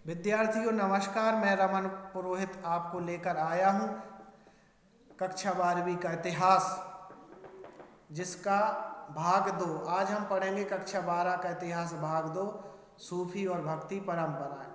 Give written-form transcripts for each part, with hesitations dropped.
विद्यार्थियों नमस्कार, मैं रमन पुरोहित आपको लेकर आया हूँ कक्षा 12वीं का इतिहास, जिसका भाग 2। आज हम पढ़ेंगे कक्षा 12 का इतिहास भाग 2, सूफी और भक्ति परंपराएं।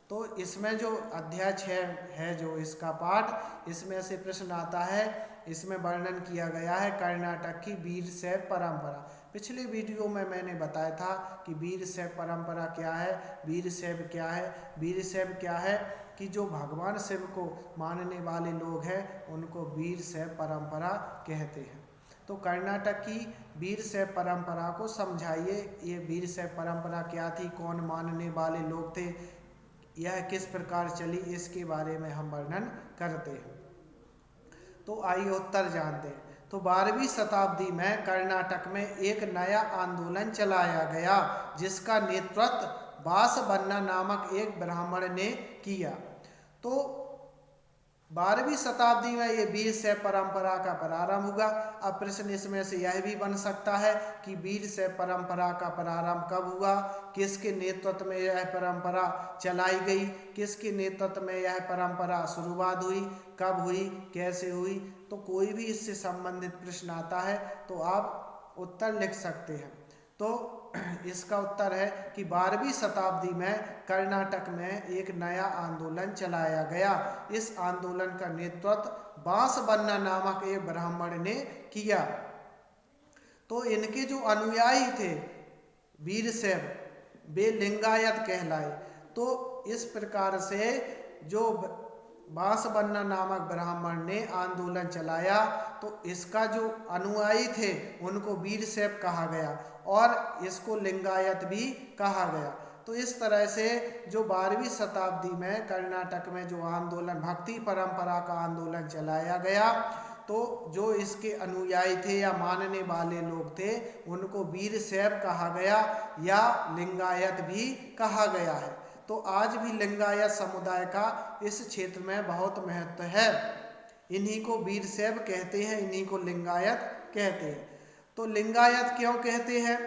तो इसमें जो अध्याय 6 है, जो इसका पाठ, इसमें से प्रश्न आता है। इसमें वर्णन किया गया है कर्नाटक की वीरशैव परंपरा। पिछले वीडियो में मैंने बताया था कि वीरशैव परंपरा क्या है, वीरशैव क्या है। वीरशैव क्या है कि जो भगवान शिव को मानने वाले लोग हैं उनको वीरशैव परंपरा कहते हैं। तो कर्नाटक की वीरशैव परंपरा को समझाइए। ये वीरशैव परंपरा क्या थी, कौन मानने वाले लोग थे, यह किस प्रकार चली, इसके बारे में हम वर्णन करते हैं। तो आइए उत्तर जानते हैं। तो 12वीं शताब्दी में कर्नाटक में एक नया आंदोलन चलाया गया, जिसका नेतृत्व बासवन्ना नामक एक ब्राह्मण ने किया। तो 12वीं शताब्दी में ये वीरशैव परंपरा का प्रारंभ हुआ। अब प्रश्न इसमें से यह भी बन सकता है कि वीरशैव परंपरा का प्रारंभ कब हुआ, किसके नेतृत्व में यह परंपरा चलाई गई, किसके नेतृत्व में यह परंपरा शुरुआत हुई, कब हुई, कैसे हुई। तो कोई भी इससे संबंधित प्रश्न आता है तो आप उत्तर लिख सकते हैं। तो इसका उत्तर है कि 12वीं शताब्दी में कर्नाटक में एक नया आंदोलन चलाया गया। इस आंदोलन का नेतृत्व बासवन्ना नामक एक ब्राह्मण ने किया। तो इनके जो अनुयायी थे वीरशैव, वे लिंगायत कहलाए। तो इस प्रकार से जो बासवन्ना नामक ब्राह्मण ने आंदोलन चलाया, तो इसका जो अनुयायी थे उनको वीरशैव कहा गया और इसको लिंगायत भी कहा गया। तो इस तरह से जो 12वीं शताब्दी में कर्नाटक में जो आंदोलन, भक्ति परंपरा का आंदोलन चलाया गया, तो जो इसके अनुयायी थे या मानने वाले लोग थे उनको वीरशैव कहा गया या लिंगायत भी कहा गया है। तो आज भी लिंगायत समुदाय का इस क्षेत्र में बहुत महत्व है। इन्हीं को वीरशैव कहते हैं, इन्हीं को लिंगायत कहते हैं। तो लिंगायत क्यों कहते हैं?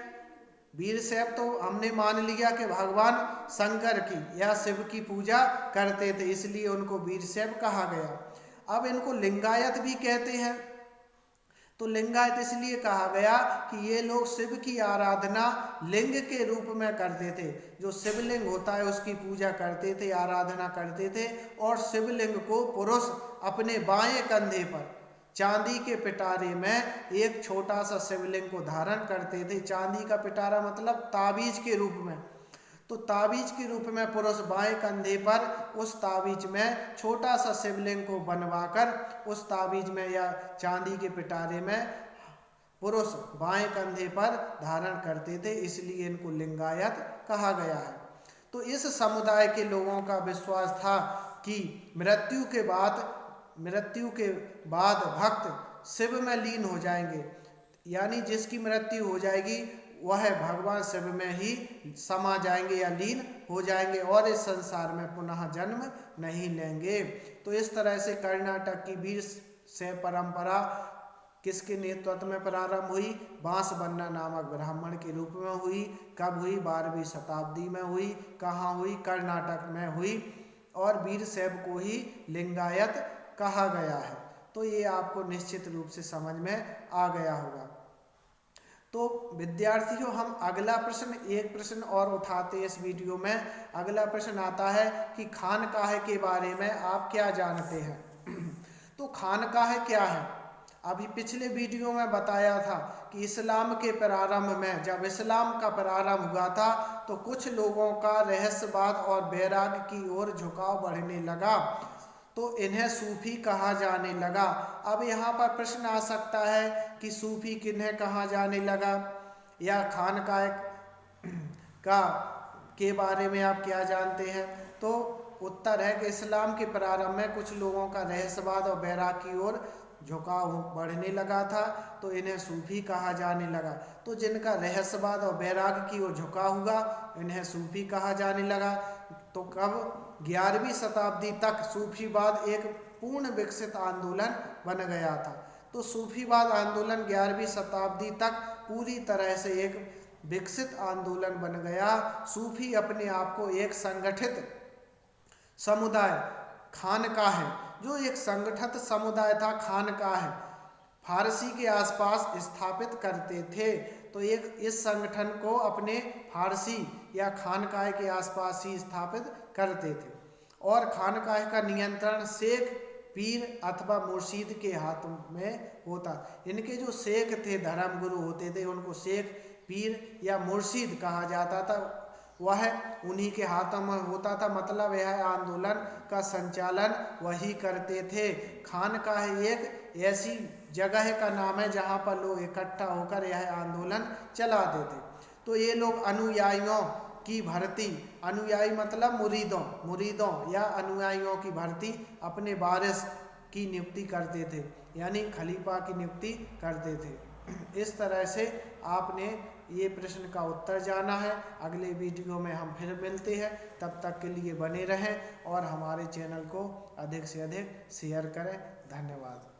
वीरशैव तो हमने मान लिया कि भगवान शंकर की या शिव की पूजा करते थे, इसलिए उनको वीरशैव कहा गया। अब इनको लिंगायत भी कहते हैं। तो लिंगायत इसलिए कहा गया कि ये लोग शिव की आराधना लिंग के रूप में करते थे। जो शिवलिंग होता है उसकी पूजा करते थे, आराधना करते थे। और शिवलिंग को पुरुष अपने बाएं कंधे पर चांदी के पिटारे में एक छोटा सा शिवलिंग को धारण करते थे। चांदी का पिटारा मतलब ताबीज के रूप में। तो ताबीज के रूप में पुरुष बाएं कंधे पर उस ताबीज में छोटा सा शिवलिंग को बनवाकर उस ताबीज में या चांदी के पिटारे में पुरुष बाएं कंधे पर धारण करते थे, इसलिए इनको लिंगायत कहा गया है। तो इस समुदाय के लोगों का विश्वास था कि मृत्यु के बाद भक्त शिव में लीन हो जाएंगे, यानी जिसकी मृत्यु हो जाएगी वह भगवान शिव में ही समा जाएंगे या लीन हो जाएंगे और इस संसार में पुनः जन्म नहीं लेंगे। तो इस तरह से कर्नाटक की वीरशैव परंपरा किसके नेतृत्व में प्रारंभ हुई? बासवन्ना नामक ब्राह्मण के रूप में हुई। कब हुई? 12वीं शताब्दी में हुई। कहाँ हुई? कर्नाटक में हुई। और वीरशैव को ही लिंगायत कहा गया है। तो ये आपको निश्चित रूप से समझ में आ गया होगा। तो विद्यार्थियों, हम अगला प्रश्न, एक प्रश्न और उठाते हैं इस वीडियो में। अगला प्रश्न आता है कि खानकाह के बारे में आप क्या जानते हैं? तो खानकाह क्या है? अभी पिछले वीडियो में बताया था कि इस्लाम के प्रारंभ में, जब इस्लाम का प्रारंभ हुआ था, तो कुछ लोगों का रहस्यवाद और वैराग्य की ओर झुकाव बढ़ने लगा, तो इन्हें सूफी कहा जाने लगा। अब यहाँ पर प्रश्न आ सकता है कि सूफी किन्हें कहा जाने लगा, या खानकाह का के बारे में आप क्या जानते हैं? तो उत्तर है कि इस्लाम के प्रारंभ में कुछ लोगों का रहस्यवाद और वैराग्य की ओर झुकाव बढ़ने लगा था, तो इन्हें सूफी कहा जाने लगा। तो जिनका रहस्यवाद और वैराग्य की ओर झुकाव हुआ, इन्हें सूफी कहा जाने लगा। तो कब? 11वीं शताब्दी तक सूफीवाद एक पूर्ण विकसित आंदोलन बन गया था। तो सूफीवाद आंदोलन 11वीं शताब्दी तक पूरी तरह से एक विकसित आंदोलन बन गया। सूफी अपने आप को एक संगठित समुदाय खानकाह, जो एक संगठित समुदाय था खानकाह फारसी के आसपास स्थापित करते थे। तो एक इस संगठन को अपने फारसी या खानकाह के आसपास ही स्थापित करते थे और खानकाह का नियंत्रण शेख, पीर अथवा मुर्शीद के हाथों में होता। इनके जो शेख थे, धर्म गुरु होते थे, उनको शेख, पीर या मुर्शीद कहा जाता था, वह उन्हीं के हाथों में होता था। मतलब यह आंदोलन का संचालन वही करते थे। खानकाह एक ऐसी जगह का नाम है जहाँ पर लोग इकट्ठा होकर यह आंदोलन चलाते थे। तो ये लोग अनुयायियों की भर्ती, अनुयायी मतलब मुरीदों या अनुयायियों की भर्ती अपने वारिस की नियुक्ति करते थे, यानी खलीफा की नियुक्ति करते थे। इस तरह से आपने ये प्रश्न का उत्तर जाना है। अगले वीडियो में हम फिर मिलते हैं, तब तक के लिए बने रहें और हमारे चैनल को अधिक से अधिक शेयर करें। धन्यवाद।